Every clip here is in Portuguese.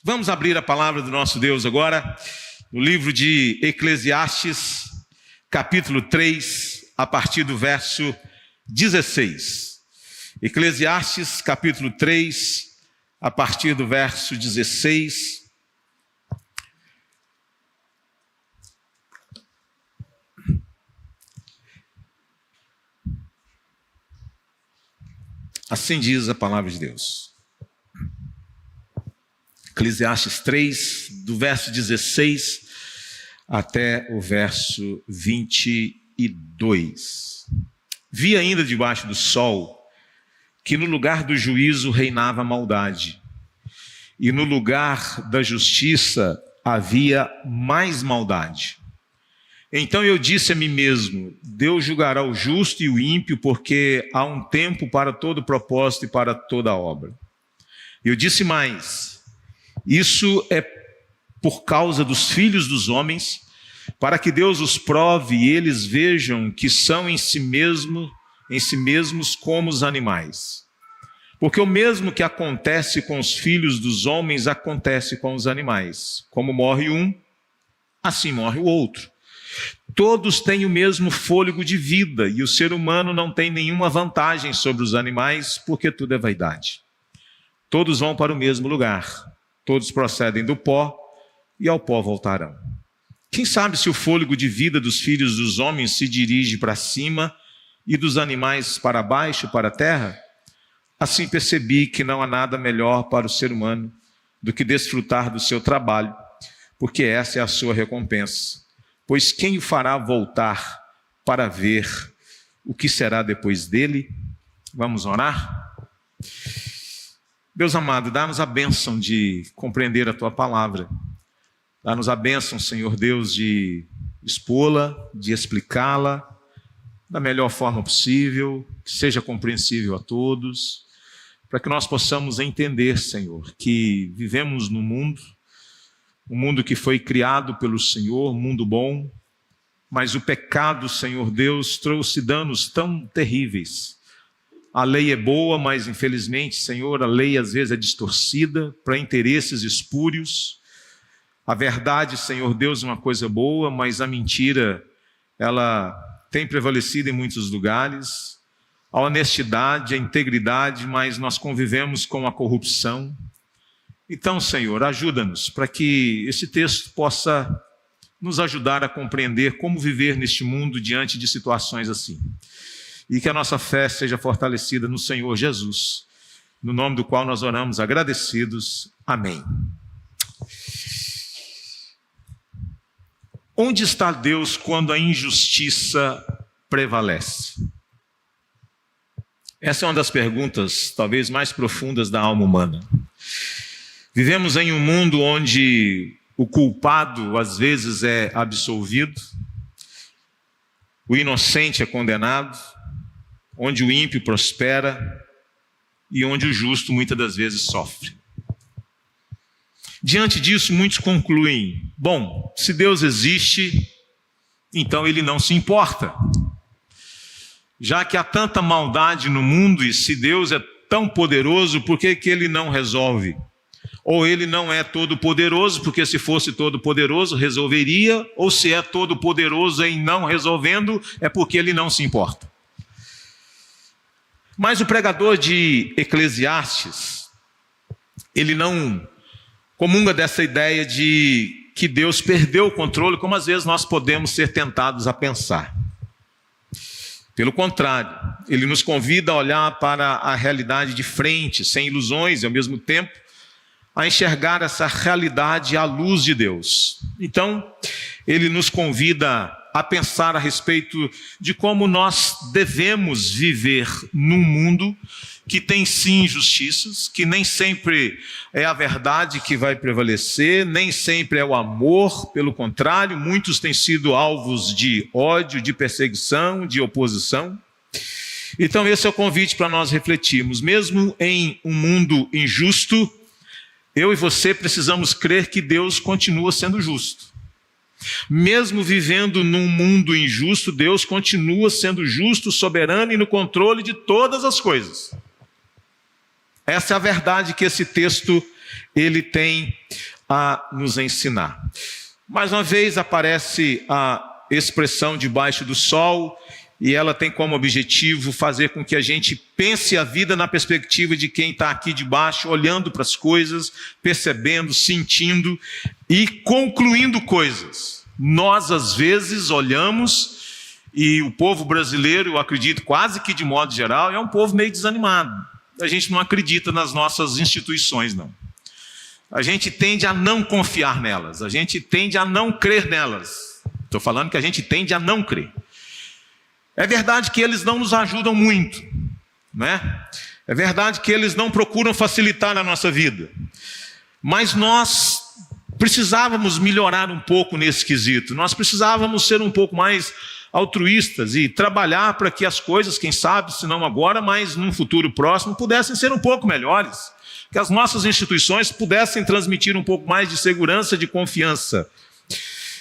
Vamos abrir a palavra do nosso Deus agora, no livro de Eclesiastes, capítulo 3, a partir do verso 16. Eclesiastes, capítulo 3, a partir do verso 16. Assim diz a palavra de Deus. Eclesiastes 3, do verso 16 até o verso 22. Vi ainda debaixo do sol que no lugar do juízo reinava a maldade, e no lugar da justiça havia mais maldade. Então eu disse a mim mesmo: Deus julgará o justo e o ímpio, porque há um tempo para todo propósito e para toda obra. Eu disse mais: isso é por causa dos filhos dos homens, para que Deus os prove e eles vejam que são em si mesmos como os animais. Porque o mesmo que acontece com os filhos dos homens acontece com os animais. Como morre um, assim morre o outro. Todos têm o mesmo fôlego de vida, e o ser humano não tem nenhuma vantagem sobre os animais, porque tudo é vaidade. Todos vão para o mesmo lugar. Todos procedem do pó, e ao pó voltarão. Quem sabe se o fôlego de vida dos filhos dos homens se dirige para cima e dos animais para baixo, para a terra? Assim percebi que não há nada melhor para o ser humano do que desfrutar do seu trabalho, porque essa é a sua recompensa. Pois quem o fará voltar para ver o que será depois dele? Vamos orar? Deus amado, dá-nos a bênção de compreender a Tua palavra. Dá-nos a bênção, Senhor Deus, de expô-la, de explicá-la da melhor forma possível, que seja compreensível a todos, para que nós possamos entender, Senhor, que vivemos num mundo, um mundo que foi criado pelo Senhor, um mundo bom, mas o pecado, Senhor Deus, trouxe danos tão terríveis. A lei é boa, mas infelizmente, Senhor, a lei às vezes é distorcida para interesses espúrios. A verdade, Senhor Deus, é uma coisa boa, mas a mentira, ela tem prevalecido em muitos lugares. A honestidade, a integridade, mas nós convivemos com a corrupção. Então, Senhor, ajuda-nos para que esse texto possa nos ajudar a compreender como viver neste mundo diante de situações assim. E que a nossa fé seja fortalecida no Senhor Jesus, no nome do qual nós oramos agradecidos. Amém. Onde está Deus quando a injustiça prevalece? Essa é uma das perguntas talvez mais profundas da alma humana. Vivemos em um mundo onde o culpado às vezes é absolvido, o inocente é condenado, onde o ímpio prospera e onde o justo muitas das vezes sofre. Diante disso, muitos concluem: bom, se Deus existe, então Ele não se importa. Já que há tanta maldade no mundo e se Deus é tão poderoso, por que Ele não resolve? Ou Ele não é todo-poderoso, porque se fosse todo-poderoso resolveria, ou se é todo-poderoso em não resolvendo, é porque Ele não se importa. Mas o pregador de Eclesiastes, ele não comunga dessa ideia de que Deus perdeu o controle, como às vezes nós podemos ser tentados a pensar. Pelo contrário, ele nos convida a olhar para a realidade de frente, sem ilusões, e ao mesmo tempo a enxergar essa realidade à luz de Deus. Então, ele nos convida a pensar a respeito de como nós devemos viver num mundo que tem sim injustiças, que nem sempre é a verdade que vai prevalecer, nem sempre é o amor, pelo contrário, muitos têm sido alvos de ódio, de perseguição, de oposição. Então esse é o convite para nós refletirmos. Mesmo em um mundo injusto, eu e você precisamos crer que Deus continua sendo justo. Mesmo vivendo num mundo injusto, Deus continua sendo justo, soberano e no controle de todas as coisas. Essa é a verdade que esse texto ele tem a nos ensinar. Mais uma vez aparece a expressão debaixo do sol, e ela tem como objetivo fazer com que a gente pense a vida na perspectiva de quem está aqui debaixo, olhando para as coisas, percebendo, sentindo e concluindo coisas. Nós, às vezes, olhamos, e o povo brasileiro, eu acredito quase que de modo geral, é um povo meio desanimado. A gente não acredita nas nossas instituições, não. A gente tende a não confiar nelas, a gente tende a não crer nelas. Estou falando que a gente tende a não crer. É verdade que eles não nos ajudam muito, né? É verdade que eles não procuram facilitar a nossa vida. Mas nós precisávamos melhorar um pouco nesse quesito. Nós precisávamos ser um pouco mais altruístas e trabalhar para que as coisas, quem sabe, se não agora, mas num futuro próximo, pudessem ser um pouco melhores. Que as nossas instituições pudessem transmitir um pouco mais de segurança, de confiança.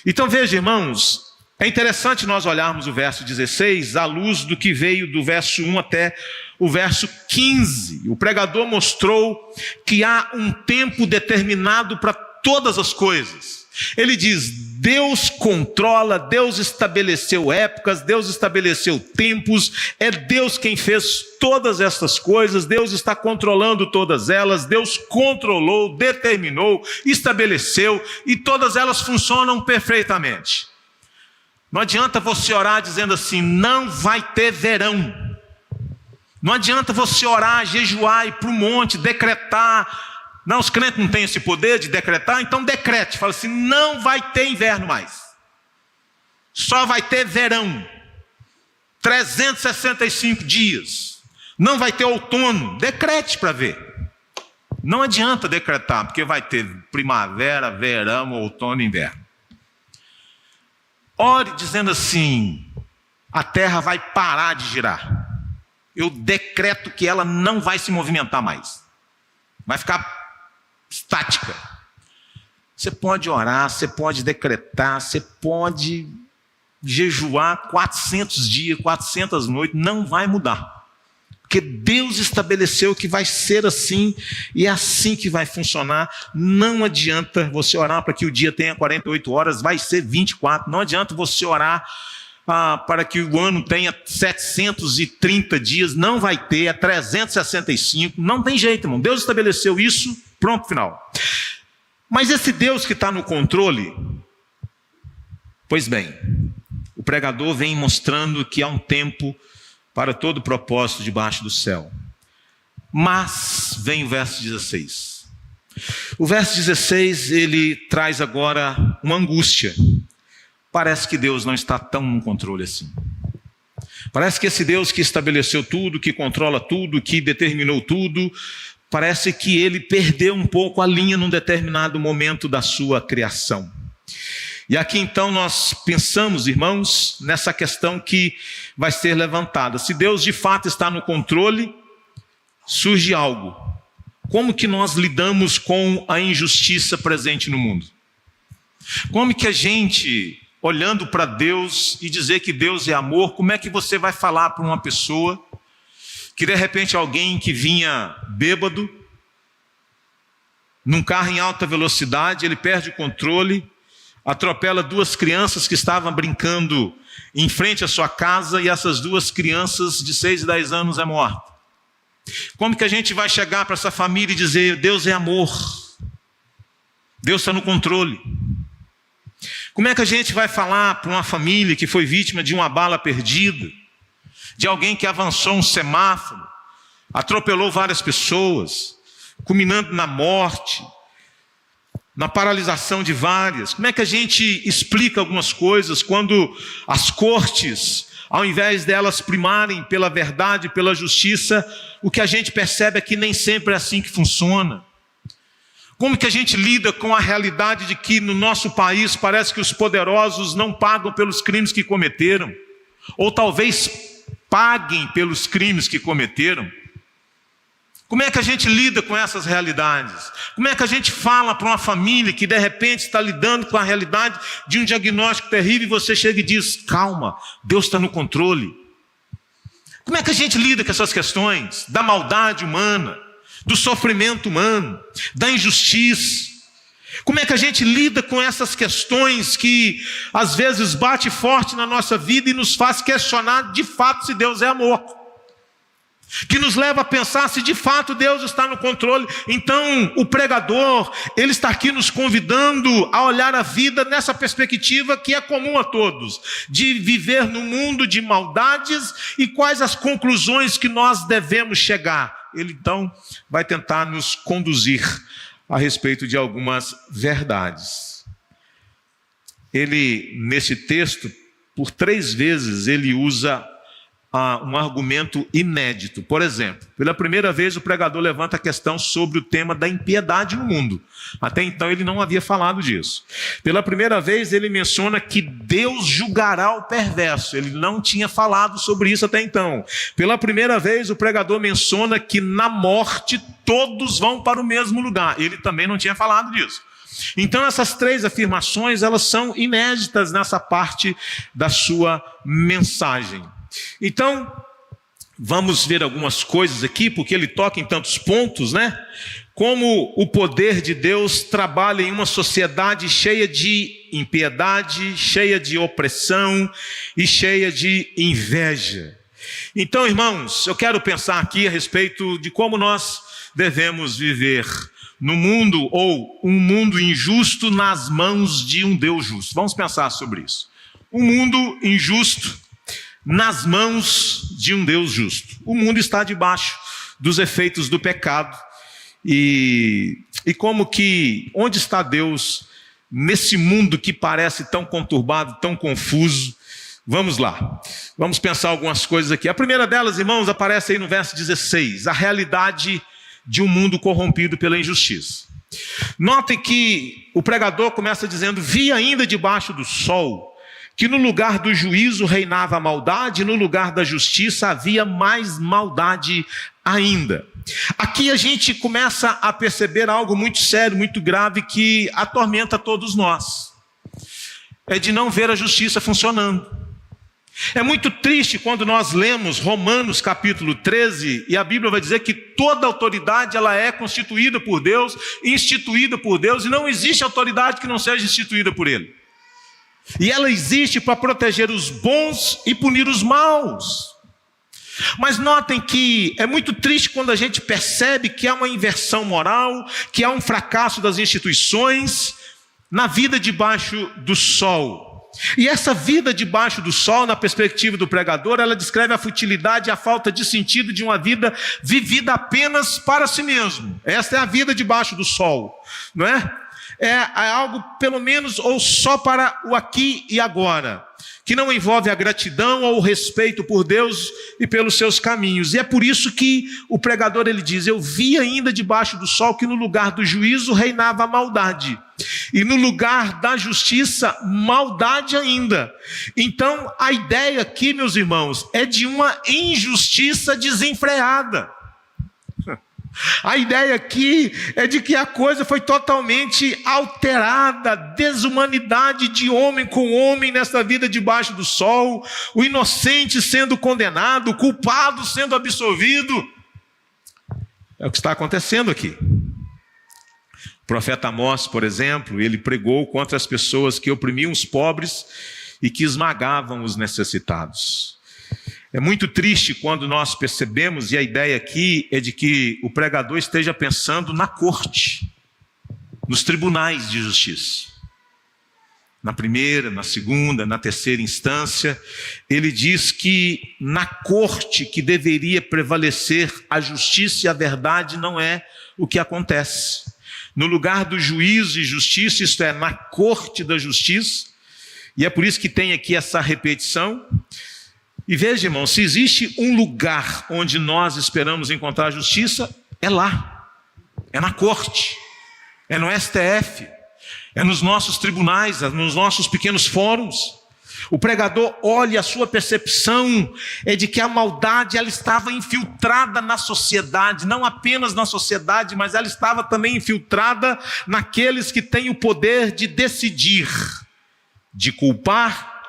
Então veja, irmãos, é interessante nós olharmos o verso 16 à luz do que veio do verso 1 até o verso 15. O pregador mostrou que há um tempo determinado para todas as coisas. Ele diz: Deus controla, Deus estabeleceu épocas, Deus estabeleceu tempos, é Deus quem fez todas estas coisas, Deus está controlando todas elas, Deus controlou, determinou, estabeleceu, e todas elas funcionam perfeitamente. Não adianta você orar dizendo assim: não vai ter verão. Não adianta você orar, jejuar, ir para o monte, decretar. Não, os crentes não têm esse poder de decretar, então decrete. Fala assim: não vai ter inverno mais. Só vai ter verão. 365 dias. Não vai ter outono. Decrete para ver. Não adianta decretar, porque vai ter primavera, verão, outono e inverno. Ore dizendo assim: a terra vai parar de girar. Eu decreto que ela não vai se movimentar mais. Vai ficar estática. Você pode orar, você pode decretar, você pode jejuar 400 dias, 400 noites, não vai mudar. Porque Deus estabeleceu que vai ser assim, e é assim que vai funcionar. Não adianta você orar para que o dia tenha 48 horas, vai ser 24. Não adianta você orar para que o ano tenha 730 dias, não vai ter, é 365. Não tem jeito, irmão. Deus estabeleceu isso, pronto, final. Mas esse Deus que está no controle, pois bem, o pregador vem mostrando que há um tempo para todo propósito debaixo do céu. Mas vem o verso 16. O verso 16, ele traz agora uma angústia. Parece que Deus não está tão no controle assim. Parece que esse Deus que estabeleceu tudo, que controla tudo, que determinou tudo, parece que ele perdeu um pouco a linha num determinado momento da sua criação. E aqui então nós pensamos, irmãos, nessa questão que vai ser levantada. Se Deus de fato está no controle, surge algo. Como que nós lidamos com a injustiça presente no mundo? Como que a gente, olhando para Deus e dizer que Deus é amor, como é que você vai falar para uma pessoa que de repente alguém que vinha bêbado, num carro em alta velocidade, ele perde o controle, atropela duas crianças que estavam brincando em frente à sua casa, e essas duas crianças de 6 e 10 anos é morta. Como que a gente vai chegar para essa família e dizer: Deus é amor, Deus está no controle? Como é que a gente vai falar para uma família que foi vítima de uma bala perdida, de alguém que avançou um semáforo, atropelou várias pessoas, culminando na morte, na paralisação de várias? Como é que a gente explica algumas coisas quando as cortes, ao invés delas primarem pela verdade, pela justiça, o que a gente percebe é que nem sempre é assim que funciona? Como que a gente lida com a realidade de que no nosso país parece que os poderosos não pagam pelos crimes que cometeram, ou talvez paguem pelos crimes que cometeram? Como é que a gente lida com essas realidades? Como é que a gente fala para uma família que de repente está lidando com a realidade de um diagnóstico terrível e você chega e diz: calma, Deus está no controle? Como é que a gente lida com essas questões da maldade humana, do sofrimento humano, da injustiça. Como é que a gente lida com essas questões que às vezes bate forte na nossa vida e nos faz questionar de fato se Deus é amor? Que nos leva a pensar se de fato Deus está no controle. Então o pregador, ele está aqui nos convidando a olhar a vida nessa perspectiva que é comum a todos, de viver no mundo de maldades e quais as conclusões que nós devemos chegar. Ele então vai tentar nos conduzir a respeito de algumas verdades. Ele, nesse texto, por 3 vezes, ele usa um argumento inédito. Por exemplo, pela primeira vez o pregador levanta a questão sobre o tema da impiedade no mundo. Até então ele não havia falado disso. Pela primeira vez ele menciona que Deus julgará o perverso. Ele não tinha falado sobre isso até então. Pela primeira vez o pregador menciona que na morte todos vão para o mesmo lugar. Ele também não tinha falado disso. Então essas 3 afirmações, elas são inéditas nessa parte da sua mensagem. Então, vamos ver algumas coisas aqui, porque ele toca em tantos pontos, né? Como o poder de Deus trabalha em uma sociedade cheia de impiedade, cheia de opressão e cheia de inveja. Então, irmãos, eu quero pensar aqui a respeito de como nós devemos viver no mundo, ou um mundo injusto nas mãos de um Deus justo. Vamos pensar sobre isso. Um mundo injusto nas mãos de um Deus justo. O mundo está debaixo dos efeitos do pecado. E como que, onde está Deus nesse mundo que parece tão conturbado, tão confuso? Vamos lá, vamos pensar algumas coisas aqui. A primeira delas, irmãos, aparece aí no verso 16, a realidade de um mundo corrompido pela injustiça. Notem que o pregador começa dizendo: vi ainda debaixo do sol que no lugar do juízo reinava a maldade, e no lugar da justiça havia mais maldade ainda. Aqui a gente começa a perceber algo muito sério, muito grave, que atormenta todos nós. É de não ver a justiça funcionando. É muito triste quando nós lemos Romanos capítulo 13, e a Bíblia vai dizer que toda autoridade ela é constituída por Deus, instituída por Deus, e não existe autoridade que não seja instituída por Ele. E ela existe para proteger os bons e punir os maus. Mas notem que é muito triste quando a gente percebe que há uma inversão moral, que há um fracasso das instituições na vida debaixo do sol. E essa vida debaixo do sol, na perspectiva do pregador, ela descreve a futilidade e a falta de sentido de uma vida vivida apenas para si mesmo. Esta é a vida debaixo do sol, não é? É algo pelo menos ou só para o aqui e agora, que não envolve a gratidão ou o respeito por Deus e pelos seus caminhos. E é por isso que o pregador ele diz: eu vi ainda debaixo do sol que no lugar do juízo reinava a maldade, e no lugar da justiça, maldade ainda. Então a ideia aqui, meus irmãos, é de uma injustiça desenfreada. A ideia aqui é de que a coisa foi totalmente alterada, desumanidade de homem com homem nessa vida debaixo do sol, o inocente sendo condenado, o culpado sendo absolvido. É o que está acontecendo aqui. O profeta Amós, por exemplo, ele pregou contra as pessoas que oprimiam os pobres e que esmagavam os necessitados. É muito triste quando nós percebemos, e a ideia aqui é de que o pregador esteja pensando na corte, nos tribunais de justiça. Na primeira, na segunda, na terceira instância, ele diz que na corte que deveria prevalecer a justiça e a verdade não é o que acontece. No lugar do juízo e justiça, isto é, na corte da justiça, e é por isso que tem aqui essa repetição. E veja, irmão, se existe um lugar onde nós esperamos encontrar justiça, é lá, é na corte, é no STF, é nos nossos tribunais, é nos nossos pequenos fóruns. O pregador olha, a sua percepção é de que a maldade ela estava infiltrada na sociedade, não apenas na sociedade, mas ela estava também infiltrada naqueles que têm o poder de decidir, de culpar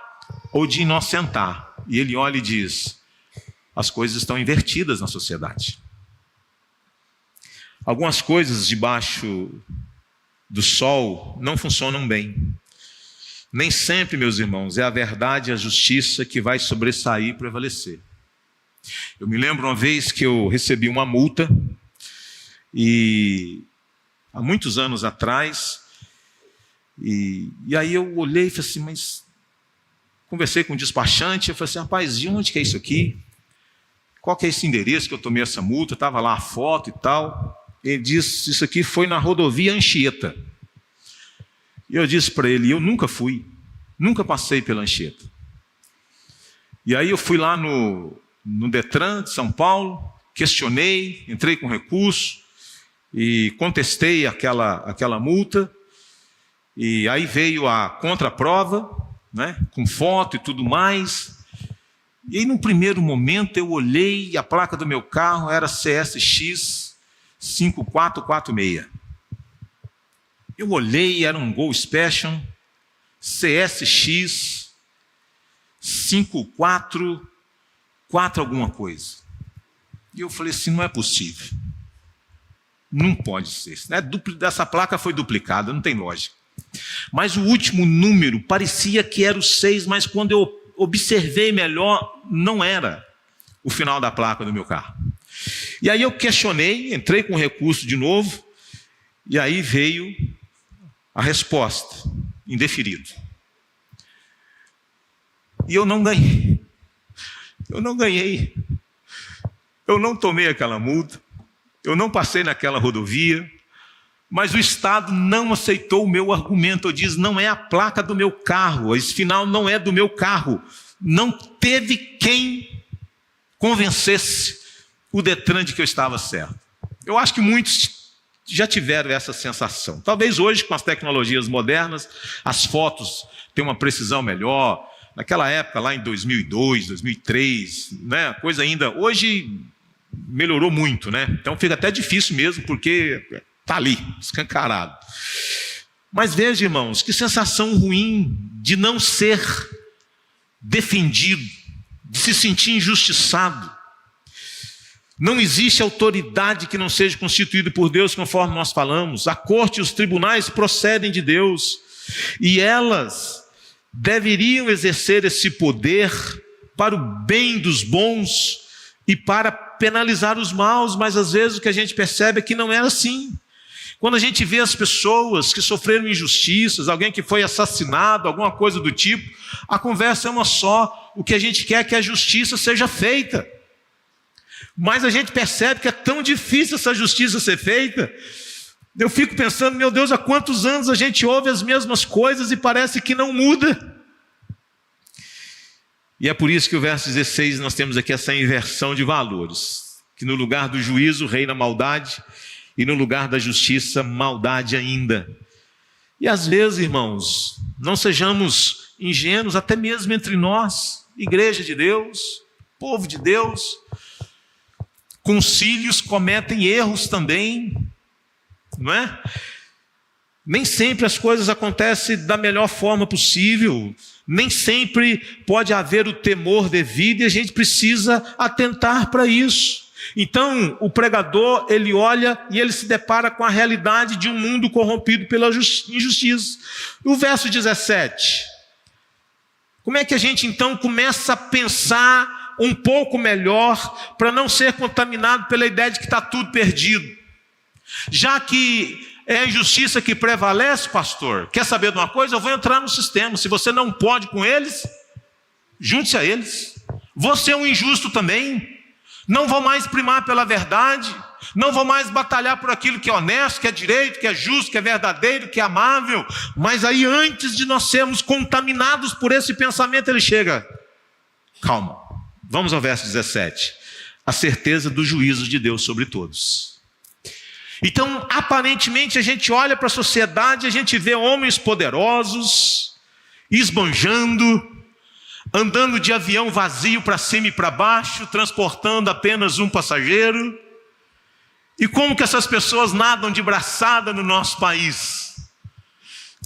ou de inocentar. E ele olha e diz: as coisas estão invertidas na sociedade. Algumas coisas debaixo do sol não funcionam bem. Nem sempre, meus irmãos, é a verdade e a justiça que vai sobressair e prevalecer. Eu me lembro uma vez que eu recebi uma multa, e há muitos anos atrás, e aí eu olhei e falei assim, mas conversei com o despachante, eu falei assim, rapaz, de onde que é isso aqui? Qual que é esse endereço que eu tomei essa multa? Estava lá a foto e tal. Ele disse, isso aqui foi na rodovia Anchieta. E eu disse para ele, eu nunca fui, nunca passei pela Anchieta. E aí eu fui lá no Detran de São Paulo, questionei, entrei com recurso e contestei aquela multa. E aí veio a contraprova, né, com foto e tudo mais. E aí, no primeiro momento, eu olhei, a placa do meu carro era CSX 5446. Eu olhei, era um Gol Special, CSX 544 alguma coisa. E eu falei assim, não é possível. Não pode ser. Essa placa foi duplicada, não tem lógica. Mas o último número parecia que era o 6, mas quando eu observei melhor, não era o final da placa do meu carro. E aí eu questionei, entrei com recurso de novo, e aí veio a resposta, indeferido. E eu não ganhei. Eu não ganhei. Eu não tomei aquela multa, eu não passei naquela rodovia, mas o Estado não aceitou o meu argumento. Eu disse, não é a placa do meu carro, esse final não é do meu carro. Não teve quem convencesse o Detran de que eu estava certo. Eu acho que muitos já tiveram essa sensação. Talvez hoje, com as tecnologias modernas, as fotos têm uma precisão melhor. Naquela época, lá em 2002, 2003, né, a coisa ainda... Hoje melhorou muito, né? Então fica até difícil mesmo, porque... está ali, escancarado. Mas veja, irmãos, que sensação ruim de não ser defendido, de se sentir injustiçado. Não existe autoridade que não seja constituída por Deus, conforme nós falamos. A corte e os tribunais procedem de Deus, e elas deveriam exercer esse poder para o bem dos bons e para penalizar os maus, mas às vezes o que a gente percebe é que não é assim. Quando a gente vê as pessoas que sofreram injustiças, alguém que foi assassinado, alguma coisa do tipo, a conversa é uma só. O que a gente quer é que a justiça seja feita. Mas a gente percebe que é tão difícil essa justiça ser feita. Eu fico pensando, meu Deus, há quantos anos a gente ouve as mesmas coisas e parece que não muda. E é por isso que o verso 16 nós temos aqui essa inversão de valores. Que no lugar do juízo reina a maldade, e no lugar da justiça, maldade ainda. E às vezes, irmãos, não sejamos ingênuos, até mesmo entre nós, igreja de Deus, povo de Deus, concílios cometem erros também, não é? Nem sempre as coisas acontecem da melhor forma possível, nem sempre pode haver o temor devido, e a gente precisa atentar para isso. Então, o pregador, ele olha e ele se depara com a realidade de um mundo corrompido pela injustiça. O verso 17. Como é que a gente então começa a pensar um pouco melhor para não ser contaminado pela ideia de que está tudo perdido? Já que é a injustiça que prevalece, pastor, quer saber de uma coisa? Eu vou entrar no sistema. Se você não pode com eles, junte-se a eles. Você é um injusto também. Não vou mais primar pela verdade, não vou mais batalhar por aquilo que é honesto, que é direito, que é justo, que é verdadeiro, que é amável. Mas aí, antes de nós sermos contaminados por esse pensamento, ele chega. Calma, vamos ao verso 17. A certeza do juízo de Deus sobre todos. Então, aparentemente, a gente olha para a sociedade, a gente vê homens poderosos, esbanjando, andando de avião vazio para cima e para baixo, transportando apenas um passageiro. E como que essas pessoas nadam de braçada no nosso país?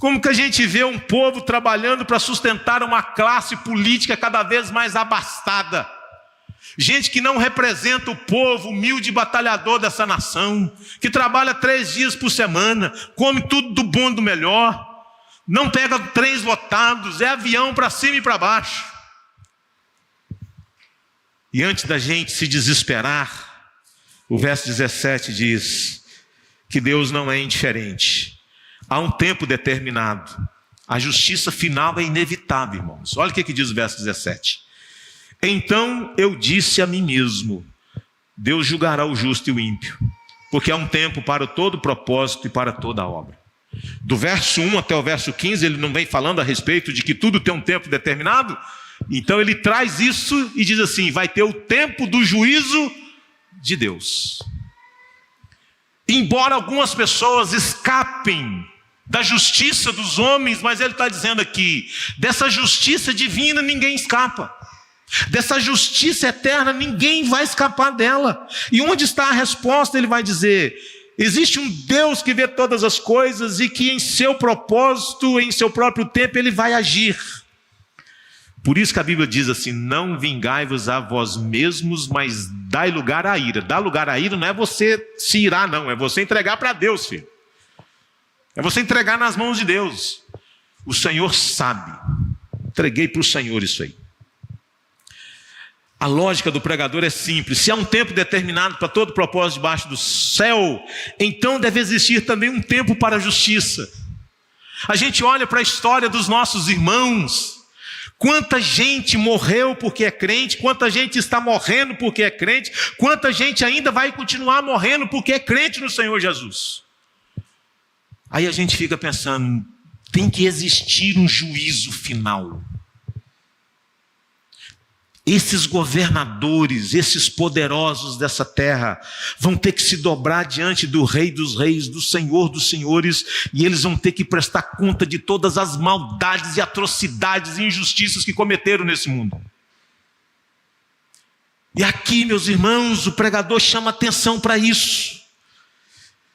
Como que a gente vê um povo trabalhando para sustentar uma classe política cada vez mais abastada? Gente que não representa o povo humilde e batalhador dessa nação, que trabalha 3 dias por semana, come tudo do bom e do melhor, não pega trens lotados, é avião para cima e para baixo. E antes da gente se desesperar, o verso 17 diz que Deus não é indiferente. Há um tempo determinado. A justiça final é inevitável, irmãos. Olha o que diz o verso 17. Então eu disse a mim mesmo, Deus julgará o justo e o ímpio, porque há um tempo para todo propósito e para toda obra. Do verso 1 até o verso 15, ele não vem falando a respeito de que tudo tem um tempo determinado? Então ele traz isso e diz assim, vai ter o tempo do juízo de Deus. Embora algumas pessoas escapem da justiça dos homens, mas ele está dizendo aqui, dessa justiça divina ninguém escapa. Dessa justiça eterna ninguém vai escapar dela. E onde está a resposta? Ele vai dizer, existe um Deus que vê todas as coisas e que em seu propósito, em seu próprio tempo, ele vai agir. Por isso que a Bíblia diz assim, não vingai-vos a vós mesmos, mas dai lugar à ira. Dar lugar à ira não é você se irar, não, é você entregar para Deus, filho. É você entregar nas mãos de Deus. O Senhor sabe. Entreguei para o Senhor isso aí. A lógica do pregador é simples. Se há um tempo determinado para todo propósito debaixo do céu, então deve existir também um tempo para a justiça. A gente olha para a história dos nossos irmãos. Quanta gente morreu porque é crente, quanta gente está morrendo porque é crente, quanta gente ainda vai continuar morrendo porque é crente no Senhor Jesus. Aí a gente fica pensando, tem que existir um juízo final. Esses governadores, esses poderosos dessa terra vão ter que se dobrar diante do Rei dos Reis, do Senhor dos Senhores, e eles vão ter que prestar conta de todas as maldades e atrocidades e injustiças que cometeram nesse mundo. E aqui, meus irmãos, o pregador chama atenção para isso.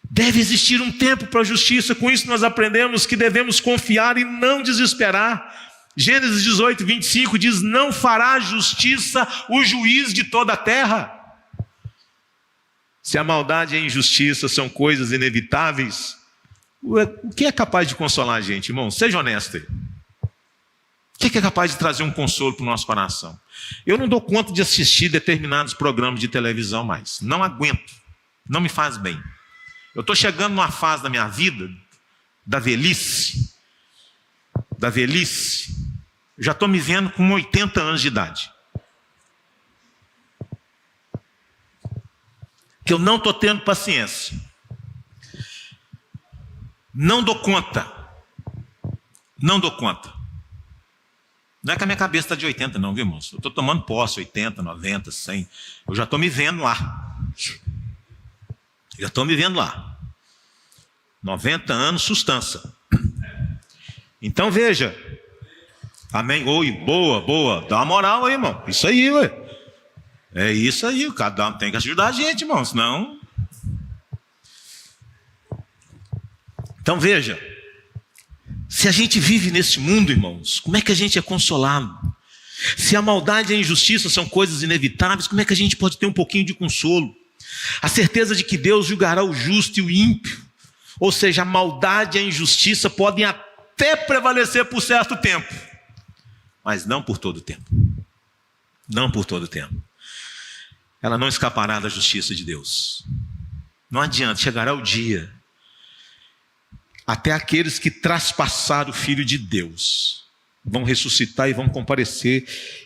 Deve existir um tempo para a justiça. Com isso nós aprendemos que devemos confiar e não desesperar. Gênesis 18, 25 diz, não fará justiça o juiz de toda a terra. Se a maldade e a injustiça são coisas inevitáveis, o que é capaz de consolar a gente, irmão? Seja honesto aí. O que é capaz de trazer um consolo para o nosso coração? Eu não dou conta de assistir determinados programas de televisão mais. Não aguento. Não me faz bem. Eu estou chegando numa fase da minha vida, da velhice. Eu já estou me vendo com 80 anos de idade. Que eu não estou tendo paciência. Não dou conta. Não dou conta. Não é que a minha cabeça está de 80 não, viu, irmãos? Eu estou tomando posse, 80, 90, 100. Eu já estou me vendo lá. Já estou me vendo lá. 90 anos, sustância. Então veja. Amém? Oi, boa. Dá uma moral aí, irmão. Isso aí, ué. É isso aí. Cada um tem que ajudar a gente, irmão. Senão. Então veja. Se a gente vive nesse mundo, irmãos, como é que a gente é consolado? Se a maldade e a injustiça são coisas inevitáveis, como é que a gente pode ter um pouquinho de consolo? A certeza de que Deus julgará o justo e o ímpio. Ou seja, a maldade e a injustiça podem até prevalecer por certo tempo, mas não por todo o tempo. Não por todo o tempo. Ela não escapará da justiça de Deus. Não adianta, chegará o dia. Até aqueles que traspassaram o Filho de Deus vão ressuscitar e vão comparecer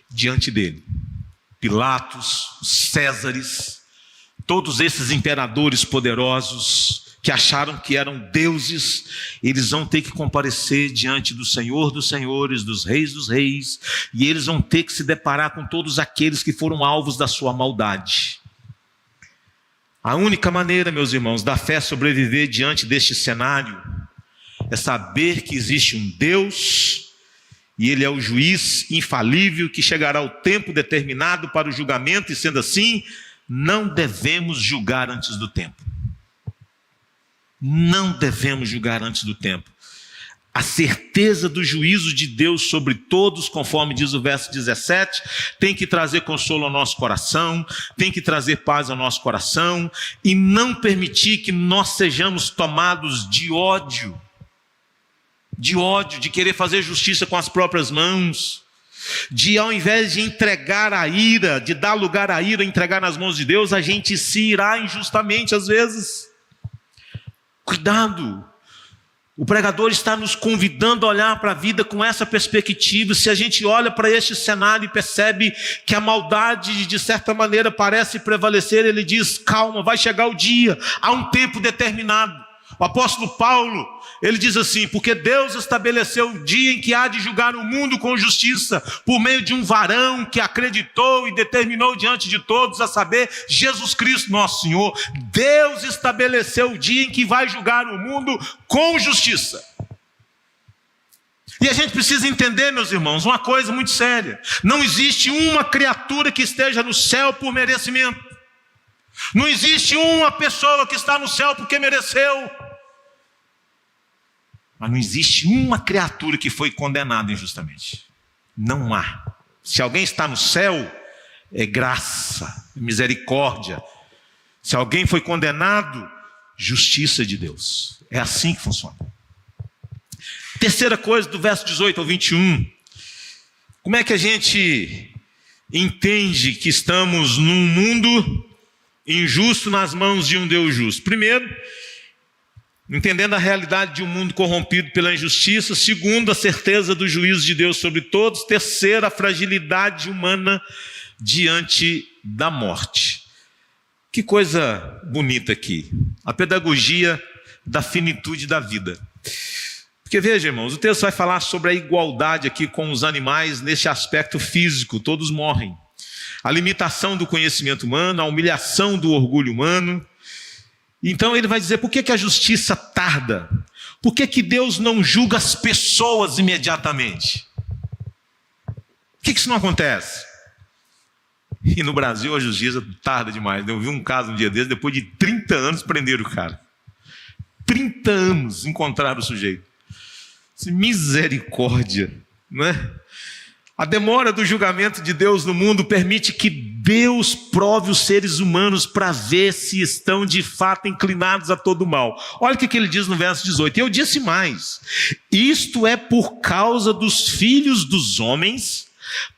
diante dele. Pilatos, Césares, todos esses imperadores poderosos que acharam que eram deuses, eles vão ter que comparecer diante do Senhor dos Senhores, dos Reis, e eles vão ter que se deparar com todos aqueles que foram alvos da sua maldade. A única maneira, meus irmãos, da fé sobreviver diante deste cenário é saber que existe um Deus e Ele é o juiz infalível que chegará ao tempo determinado para o julgamento, e sendo assim, não devemos julgar antes do tempo. Não devemos julgar antes do tempo. a certeza do juízo de Deus sobre todos, conforme diz o verso 17, tem que trazer consolo ao nosso coração, tem que trazer paz ao nosso coração, e não permitir que nós sejamos tomados de ódio, de querer fazer justiça com as próprias mãos, de ao invés de entregar a ira, de dar lugar à ira, entregar nas mãos de Deus, a gente se irá injustamente às vezes. Cuidado! O pregador está nos convidando a olhar para a vida com essa perspectiva. Se a gente olha para este cenário e percebe que a maldade de certa maneira parece prevalecer, ele diz: calma, vai chegar o dia, há um tempo determinado. O apóstolo Paulo, ele diz assim: porque Deus estabeleceu o dia em que há de julgar o mundo com justiça, por meio de um varão que acreditou e determinou diante de todos, a saber, Jesus Cristo nosso Senhor. Deus estabeleceu o dia em que vai julgar o mundo com justiça. E a gente precisa entender, meus irmãos, uma coisa muito séria: não existe uma criatura que esteja no céu por merecimento. Não existe uma pessoa que está no céu porque mereceu. Mas não existe uma criatura que foi condenada injustamente. Não há. Se alguém está no céu, é graça, é misericórdia. Se alguém foi condenado, justiça de Deus. É assim que funciona. Terceira coisa, do verso 18 ao 21. Como é que a gente entende que estamos num mundo injusto nas mãos de um Deus justo? Primeiro, entendendo a realidade de um mundo corrompido pela injustiça. Segundo, a certeza do juízo de Deus sobre todos. Terceiro, a fragilidade humana diante da morte. Que coisa bonita aqui, a pedagogia da finitude da vida. Porque veja, irmãos, o texto vai falar sobre a igualdade aqui com os animais nesse aspecto físico. Todos morrem. A limitação do conhecimento humano, a humilhação do orgulho humano. Então ele vai dizer: por que a justiça tarda? Por que Deus não julga as pessoas imediatamente? Por que isso não acontece? E no Brasil a justiça tarda demais. Eu vi um caso um dia desses, depois de 30 anos prenderam o cara. 30 anos encontraram o sujeito. Misericórdia, não é? A demora do julgamento de Deus no mundo permite que Deus prove os seres humanos para ver se estão de fato inclinados a todo mal. Olha o que ele diz no verso 18. Eu disse mais: isto é por causa dos filhos dos homens,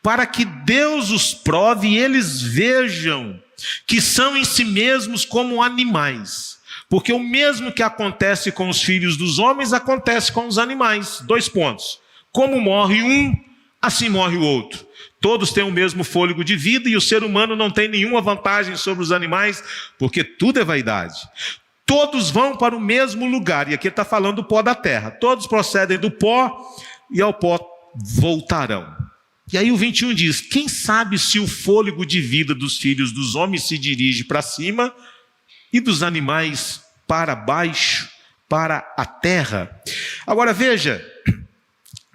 para que Deus os prove e eles vejam que são em si mesmos como animais. Porque o mesmo que acontece com os filhos dos homens, acontece com os animais. 2 pontos. Como morre um, assim morre o outro. Todos têm o mesmo fôlego de vida e o ser humano não tem nenhuma vantagem sobre os animais, porque tudo é vaidade. Todos vão para o mesmo lugar, e aqui ele está falando do pó da terra. Todos procedem do pó e ao pó voltarão. E aí o 21 diz: quem sabe se o fôlego de vida dos filhos dos homens se dirige para cima e dos animais para baixo, para a terra. Agora veja,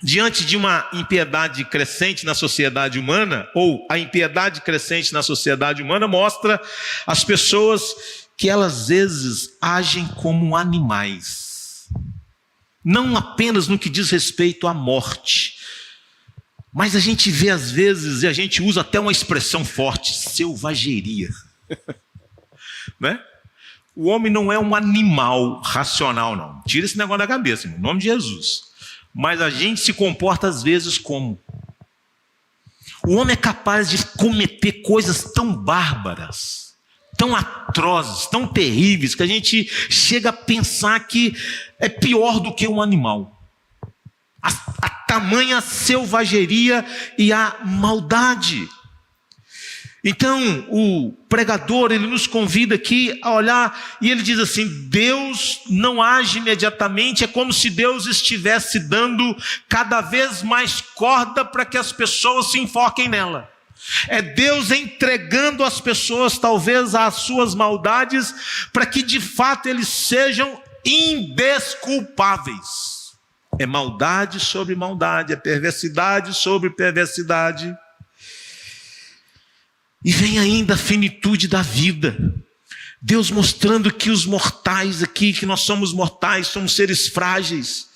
diante de uma impiedade crescente na sociedade humana, ou a impiedade crescente na sociedade humana mostra as pessoas que elas às vezes agem como animais. Não apenas no que diz respeito à morte, mas a gente vê às vezes, e a gente usa até uma expressão forte: selvageria. Né? O homem não é um animal racional, não. Tira esse negócio da cabeça, em nome de Jesus. Mas a gente se comporta às vezes como. O homem é capaz de cometer coisas tão bárbaras, tão atrozes, tão terríveis, que a gente chega a pensar que é pior do que um animal. A tamanha selvageria e a maldade. Então, o pregador, ele nos convida aqui a olhar, e ele diz assim: Deus não age imediatamente, é como se Deus estivesse dando cada vez mais corda para que as pessoas se enfoquem nela. É Deus entregando as pessoas, talvez, às suas maldades, para que de fato eles sejam indesculpáveis. É maldade sobre maldade, é perversidade sobre perversidade. E vem ainda a finitude da vida. Deus mostrando que os mortais aqui, que nós somos mortais, somos seres frágeis.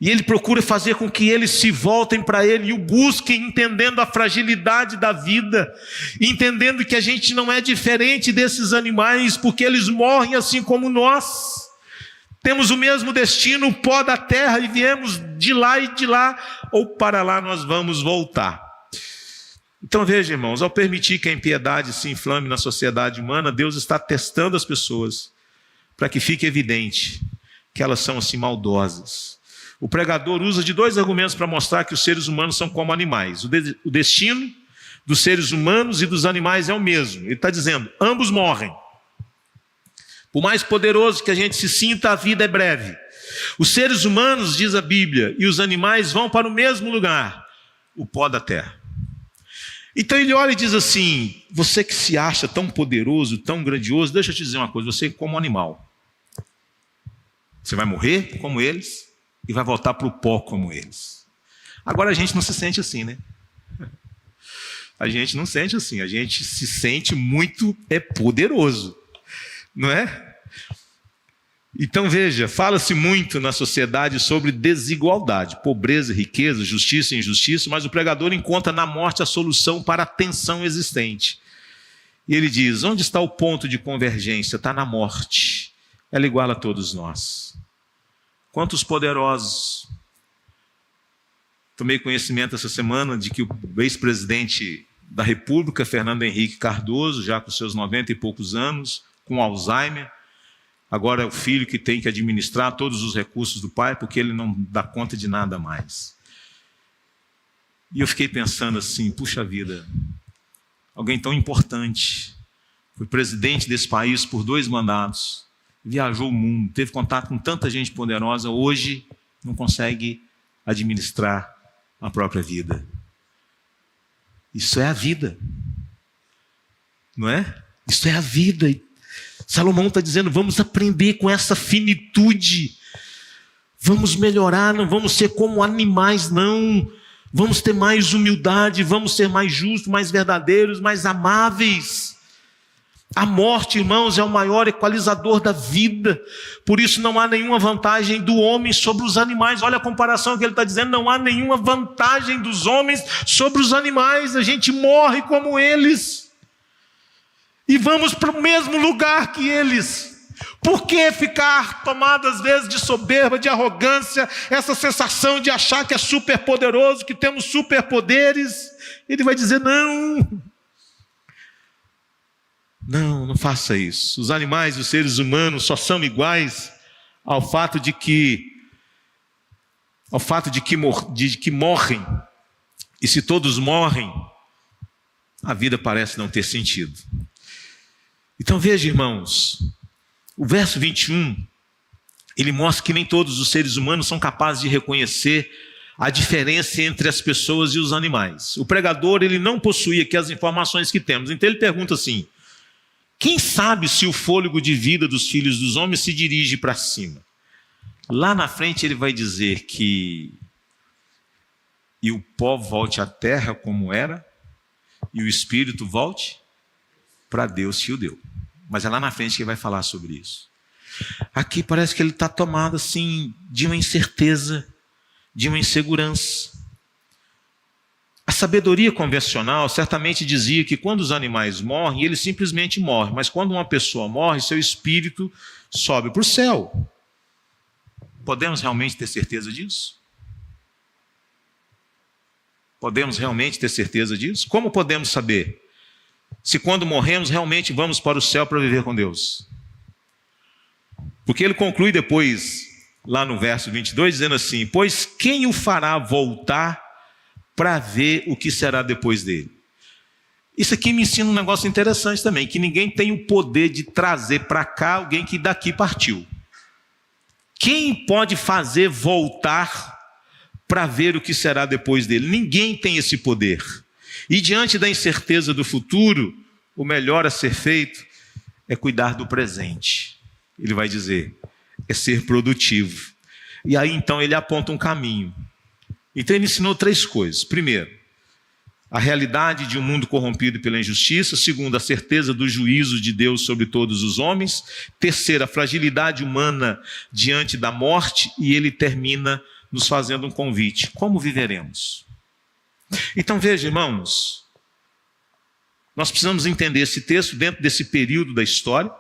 E ele procura fazer com que eles se voltem para ele e o busquem, entendendo a fragilidade da vida, entendendo que a gente não é diferente desses animais, porque eles morrem assim como nós. Temos o mesmo destino, o pó da terra, e viemos de lá e de lá, ou para lá nós vamos voltar. Então veja, irmãos, ao permitir que a impiedade se inflame na sociedade humana, Deus está testando as pessoas, para que fique evidente que elas são assim maldosas. O pregador usa de 2 argumentos para mostrar que os seres humanos são como animais. O destino dos seres humanos e dos animais é o mesmo. Ele está dizendo, ambos morrem. Por mais poderoso que a gente se sinta, a vida é breve. Os seres humanos, diz a Bíblia, e os animais vão para o mesmo lugar, o pó da terra. Então ele olha e diz assim, você que se acha tão poderoso, tão grandioso, deixa eu te dizer uma coisa, você é como um animal. Você vai morrer como eles e vai voltar para o pó como eles. Agora a gente não se sente assim, né? A gente não sente assim, a gente se sente muito poderoso, não é? Então veja, fala-se muito na sociedade sobre desigualdade, pobreza, riqueza, justiça e injustiça, mas o pregador encontra na morte a solução para a tensão existente. E ele diz, onde está o ponto de convergência? Está na morte. Ela iguala a todos nós. Quantos poderosos? Tomei conhecimento essa semana de que o ex-presidente da República, Fernando Henrique Cardoso, já com seus 90 e poucos anos, com Alzheimer, agora é o filho que tem que administrar todos os recursos do pai, porque ele não dá conta de nada mais. E eu fiquei pensando assim, puxa vida, alguém tão importante, foi presidente desse país por 2 mandatos, viajou o mundo, teve contato com tanta gente poderosa, hoje não consegue administrar a própria vida. Isso é a vida, não é? Isso é a vida. E Salomão está dizendo, vamos aprender com essa finitude, vamos melhorar, não vamos ser como animais, não. Vamos ter mais humildade, vamos ser mais justos, mais verdadeiros, mais amáveis. A morte, irmãos, é o maior equalizador da vida. Por isso não há nenhuma vantagem do homem sobre os animais. Olha a comparação que ele está dizendo. Não há nenhuma vantagem dos homens sobre os animais. A gente morre como eles. E vamos para o mesmo lugar que eles. Por que ficar tomado às vezes de soberba, de arrogância, essa sensação de achar que é super poderoso, que temos superpoderes? Ele vai dizer, não faça isso. Os animais e os seres humanos só são iguais ao fato de que morrem. E se todos morrem, a vida parece não ter sentido. Então veja, irmãos, o verso 21, ele mostra que nem todos os seres humanos são capazes de reconhecer a diferença entre as pessoas e os animais. O pregador, ele não possui aqui as informações que temos. Então ele pergunta assim, quem sabe se o fôlego de vida dos filhos dos homens se dirige para cima? Lá na frente ele vai dizer que e o pó volte à terra como era, e o espírito volte para Deus que o deu. Mas é lá na frente que ele vai falar sobre isso. Aqui parece que ele está tomado assim de uma incerteza, de uma insegurança. A sabedoria convencional certamente dizia que quando os animais morrem, eles simplesmente morrem. Mas quando uma pessoa morre, seu espírito sobe para o céu. Podemos realmente ter certeza disso? Podemos realmente ter certeza disso? Como podemos saber se quando morremos realmente vamos para o céu para viver com Deus? Porque ele conclui depois, lá no verso 22, dizendo assim, pois quem o fará voltar para ver o que será depois dele? Isso aqui me ensina um negócio interessante também, que ninguém tem o poder de trazer para cá alguém que daqui partiu. Quem pode fazer voltar para ver o que será depois dele? Ninguém tem esse poder. E diante da incerteza do futuro, o melhor a ser feito é cuidar do presente. Ele vai dizer, é ser produtivo. E aí então ele aponta um caminho. Então ele ensinou 3 coisas. Primeiro, a realidade de um mundo corrompido pela injustiça. Segundo, a certeza do juízo de Deus sobre todos os homens. Terceiro, a fragilidade humana diante da morte. E ele termina nos fazendo um convite: como viveremos? Então veja, irmãos, nós precisamos entender esse texto dentro desse período da história.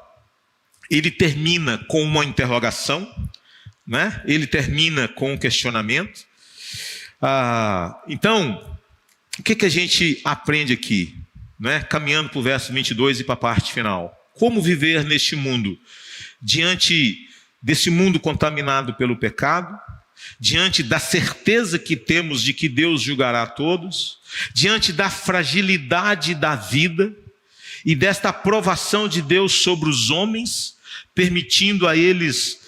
Ele termina com uma interrogação, né? Ele termina com um questionamento. Então, o que a gente aprende aqui, né? Caminhando para o verso 22 e para a parte final. Como viver neste mundo, diante desse mundo contaminado pelo pecado, diante da certeza que temos de que Deus julgará a todos, diante da fragilidade da vida e desta aprovação de Deus sobre os homens, permitindo a eles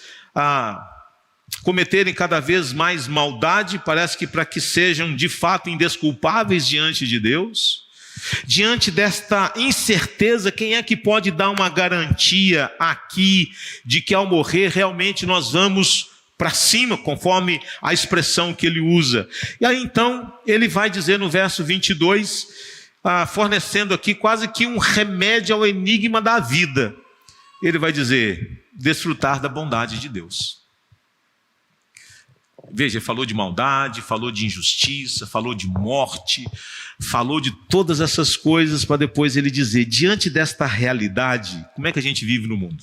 cometerem cada vez mais maldade, parece que para que sejam de fato indesculpáveis diante de Deus. Diante desta incerteza, quem é que pode dar uma garantia aqui de que ao morrer realmente nós vamos para cima, conforme a expressão que ele usa? E aí então ele vai dizer no verso 22, fornecendo aqui quase que um remédio ao enigma da vida. Ele vai dizer: desfrutar da bondade de Deus. Veja, falou de maldade, falou de injustiça, falou de morte, falou de todas essas coisas, para depois ele dizer: diante desta realidade, como é que a gente vive no mundo?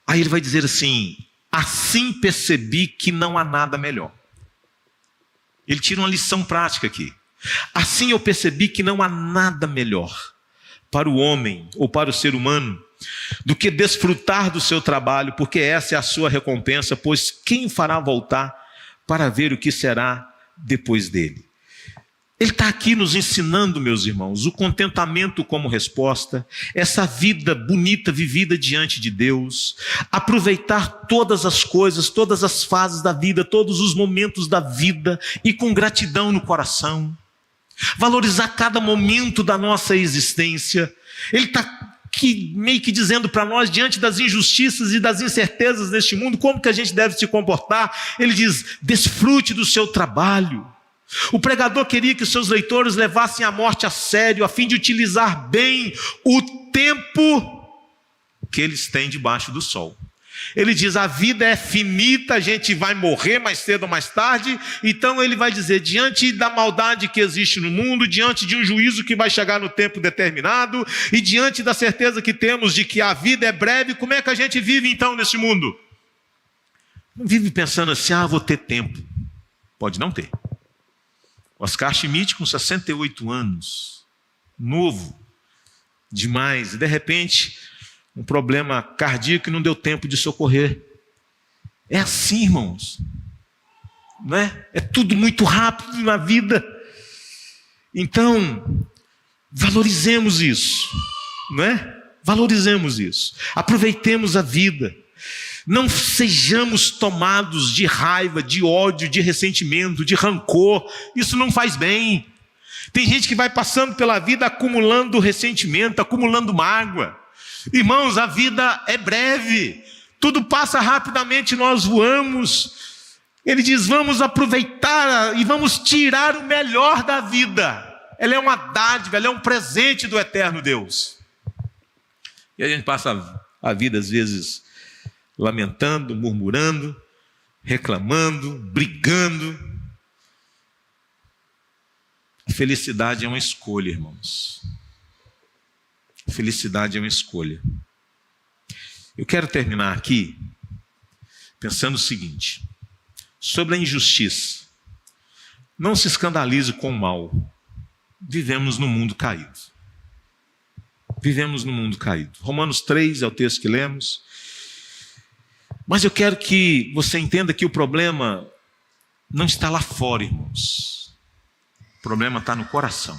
Aí ele vai dizer assim: assim percebi que não há nada melhor. Ele tira uma lição prática aqui. Assim eu percebi que não há nada melhor para o homem ou para o ser humano do que desfrutar do seu trabalho, porque essa é a sua recompensa, pois quem o fará voltar para ver o que será depois dele? Ele está aqui nos ensinando, meus irmãos, o contentamento como resposta, essa vida bonita vivida diante de Deus, aproveitar todas as coisas, todas as fases da vida, todos os momentos da vida, e com gratidão no coração, valorizar cada momento da nossa existência. Ele está aqui meio que dizendo para nós, diante das injustiças e das incertezas deste mundo, como que a gente deve se comportar. Ele diz: desfrute do seu trabalho. O pregador queria que os seus leitores levassem a morte a sério, a fim de utilizar bem o tempo que eles têm debaixo do sol. Ele diz: a vida é finita, a gente vai morrer mais cedo ou mais tarde. Então ele vai dizer, diante da maldade que existe no mundo, diante de um juízo que vai chegar no tempo determinado, e diante da certeza que temos de que a vida é breve, como é que a gente vive então nesse mundo? Não vive pensando assim: vou ter tempo. Pode não ter. Oscar Schmidt, com 68 anos, novo demais, e de repente um problema cardíaco e não deu tempo de socorrer. É assim, irmãos, não é? É tudo muito rápido na vida. Então, valorizemos isso, não é? Valorizemos isso, aproveitemos a vida. Não sejamos tomados de raiva, de ódio, de ressentimento, de rancor. Isso não faz bem. Tem gente que vai passando pela vida acumulando ressentimento, acumulando mágoa. Irmãos, a vida é breve. Tudo passa rapidamente, nós voamos. Ele diz: vamos aproveitar e vamos tirar o melhor da vida. Ela é uma dádiva, ela é um presente do eterno Deus. E a gente passa a vida às vezes lamentando, murmurando, reclamando, brigando. A felicidade é uma escolha, irmãos. A felicidade é uma escolha. Eu quero terminar aqui pensando o seguinte: sobre a injustiça. Não se escandalize com o mal. Vivemos num mundo caído. Vivemos num mundo caído. Romanos 3 é o texto que lemos. Mas eu quero que você entenda que o problema não está lá fora, irmãos. O problema está no coração.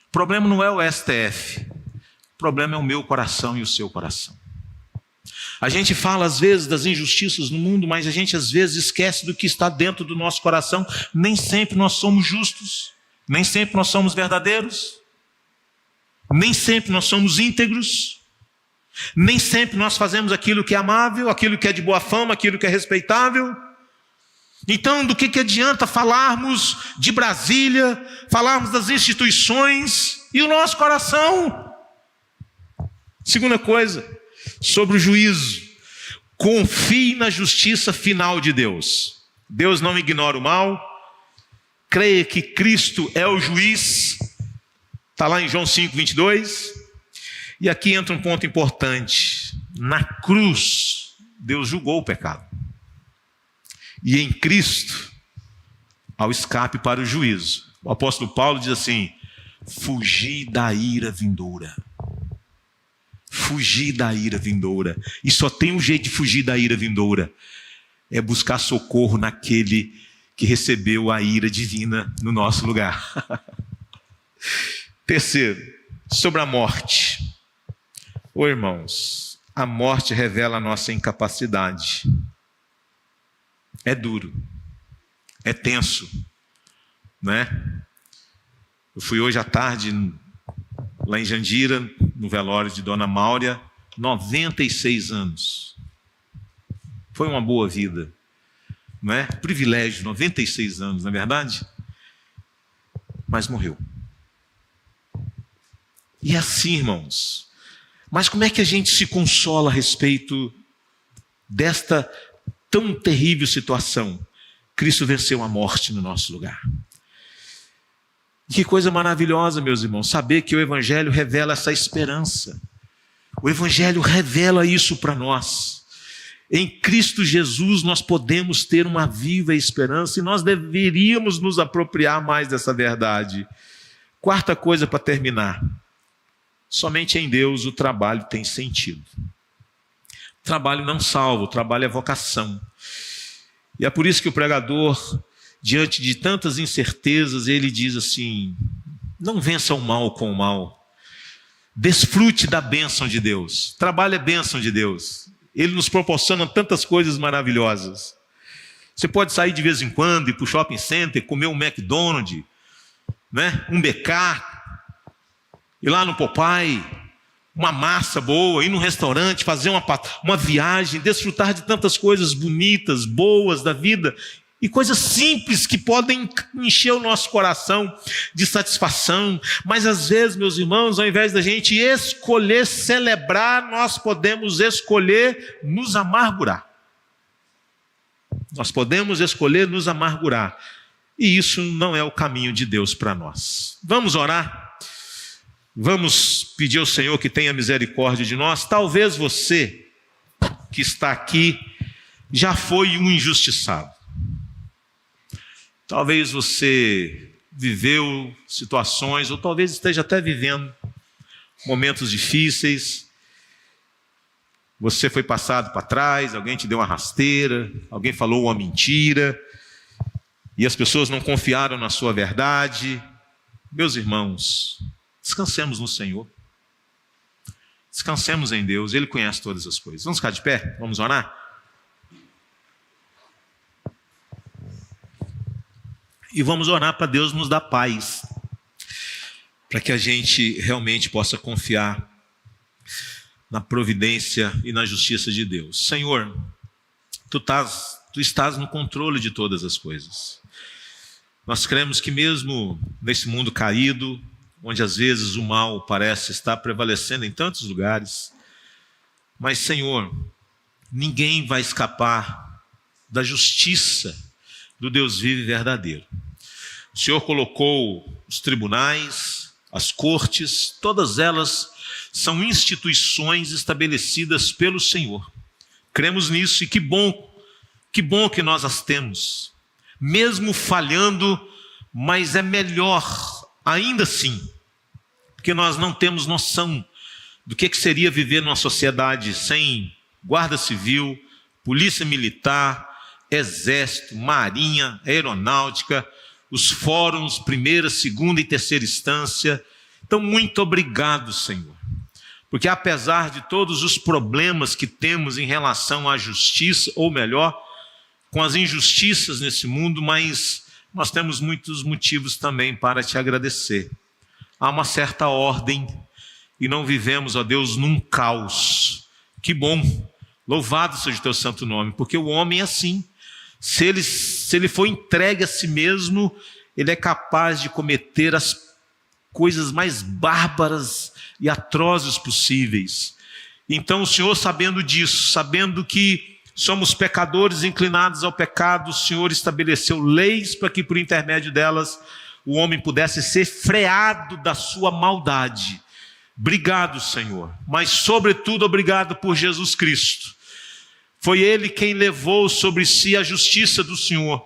O problema não é o STF. O problema é o meu coração e o seu coração. A gente fala às vezes das injustiças no mundo, mas a gente às vezes esquece do que está dentro do nosso coração. Nem sempre nós somos justos. Nem sempre nós somos verdadeiros. Nem sempre nós somos íntegros. Nem sempre nós fazemos aquilo que é amável, aquilo que é de boa fama, aquilo que é respeitável. Então, do que adianta falarmos de Brasília, falarmos das instituições e o nosso coração? Segunda coisa, sobre o juízo. Confie na justiça final de Deus. Deus não ignora o mal. Creia que Cristo é o juiz. Está lá em João 5:22. E aqui entra um ponto importante. Na cruz, Deus julgou o pecado. E em Cristo, há o escape para o juízo. O apóstolo Paulo diz assim: fugir da ira vindoura. Fugir da ira vindoura. E só tem um jeito de fugir da ira vindoura: é buscar socorro naquele que recebeu a ira divina no nosso lugar. Terceiro, sobre a morte. Ô irmãos, a morte revela a nossa incapacidade. É duro, é tenso, né? Eu fui hoje à tarde lá em Jandira, no velório de Dona Máurea, 96 anos. Foi uma boa vida, não é? Privilégio, 96 anos, não é verdade? Mas morreu. E assim, irmãos, mas como é que a gente se consola a respeito desta tão terrível situação? Cristo venceu a morte no nosso lugar. Que coisa maravilhosa, meus irmãos, saber que o Evangelho revela essa esperança. O Evangelho revela isso para nós. Em Cristo Jesus nós podemos ter uma viva esperança e nós deveríamos nos apropriar mais dessa verdade. Quarta coisa para terminar. Somente em Deus o trabalho tem sentido. O trabalho não salva, o trabalho é vocação. E é por isso que o pregador, diante de tantas incertezas, ele diz assim: não vença o mal com o mal. Desfrute da bênção de Deus. Trabalho é bênção de Deus. Ele nos proporciona tantas coisas maravilhosas. Você pode sair de vez em quando, ir para o shopping center, comer um McDonald's, né? Um BK, ir lá no Popeye, uma massa boa, ir num restaurante, fazer uma viagem, desfrutar de tantas coisas bonitas, boas da vida, e coisas simples que podem encher o nosso coração de satisfação. Mas às vezes, meus irmãos, ao invés da gente escolher celebrar, nós podemos escolher nos amargurar. Nós podemos escolher nos amargurar. E isso não é o caminho de Deus para nós. Vamos orar? Vamos pedir ao Senhor que tenha misericórdia de nós. Talvez você que está aqui já foi um injustiçado. Talvez você viveu situações, ou talvez esteja até vivendo momentos difíceis. Você foi passado para trás, alguém te deu uma rasteira, alguém falou uma mentira, e as pessoas não confiaram na sua verdade. Meus irmãos, descansemos no Senhor. Descansemos em Deus, Ele conhece todas as coisas. Vamos ficar de pé? Vamos orar? E vamos orar para Deus nos dar paz, para que a gente realmente possa confiar na providência e na justiça de Deus. Senhor, Tu estás no controle de todas as coisas. Nós cremos que mesmo nesse mundo caído, onde às vezes o mal parece estar prevalecendo em tantos lugares, mas, Senhor, ninguém vai escapar da justiça do Deus vivo e verdadeiro. O Senhor colocou os tribunais, as cortes, todas elas são instituições estabelecidas pelo Senhor. Cremos nisso e que bom que nós as temos. Mesmo falhando, mas é melhor ainda assim, porque nós não temos noção do que seria viver numa sociedade sem guarda civil, polícia militar, exército, marinha, aeronáutica, os fóruns, primeira, segunda e terceira instância. Então, muito obrigado, Senhor, porque apesar de todos os problemas que temos em relação à justiça, ou melhor, com as injustiças nesse mundo, mas nós temos muitos motivos também para te agradecer. Há uma certa ordem e não vivemos, ó Deus, num caos. Que bom, louvado seja o teu santo nome, porque o homem é assim. Se ele for entregue a si mesmo, ele é capaz de cometer as coisas mais bárbaras e atrozes possíveis. Então o Senhor, sabendo disso, sabendo que somos pecadores inclinados ao pecado, o Senhor estabeleceu leis para que por intermédio delas o homem pudesse ser freado da sua maldade. Obrigado, Senhor, mas sobretudo obrigado por Jesus Cristo. Foi Ele quem levou sobre si a justiça do Senhor.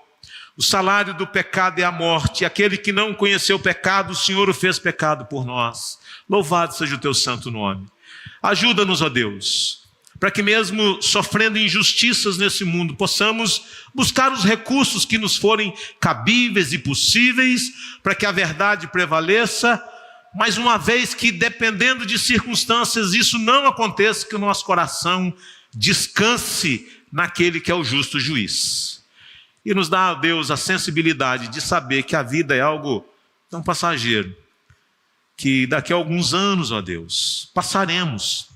O salário do pecado é a morte, e aquele que não conheceu o pecado, o Senhor o fez pecado por nós. Louvado seja o teu santo nome. Ajuda-nos, ó Deus, para que mesmo sofrendo injustiças nesse mundo, possamos buscar os recursos que nos forem cabíveis e possíveis, para que a verdade prevaleça, mas uma vez que, dependendo de circunstâncias, isso não aconteça, que o nosso coração descanse naquele que é o justo juiz. E nos dá, ó Deus, a sensibilidade de saber que a vida é algo tão passageiro, que daqui a alguns anos, ó Deus, passaremos,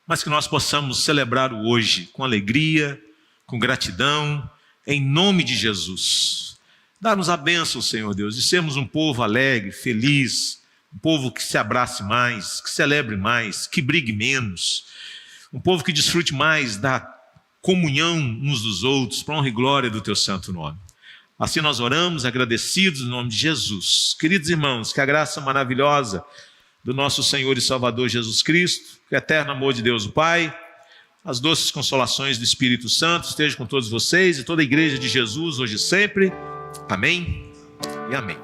mas que nós possamos celebrar o hoje com alegria, com gratidão, em nome de Jesus. Dá-nos a bênção, Senhor Deus, de sermos um povo alegre, feliz, um povo que se abrace mais, que celebre mais, que brigue menos, um povo que desfrute mais da comunhão uns dos outros, para honra e glória do teu santo nome. Assim nós oramos, agradecidos no nome de Jesus. Queridos irmãos, que a graça maravilhosa do nosso Senhor e Salvador Jesus Cristo, que o eterno amor de Deus o Pai, as doces consolações do Espírito Santo estejam com todos vocês e toda a igreja de Jesus hoje e sempre. Amém e amém.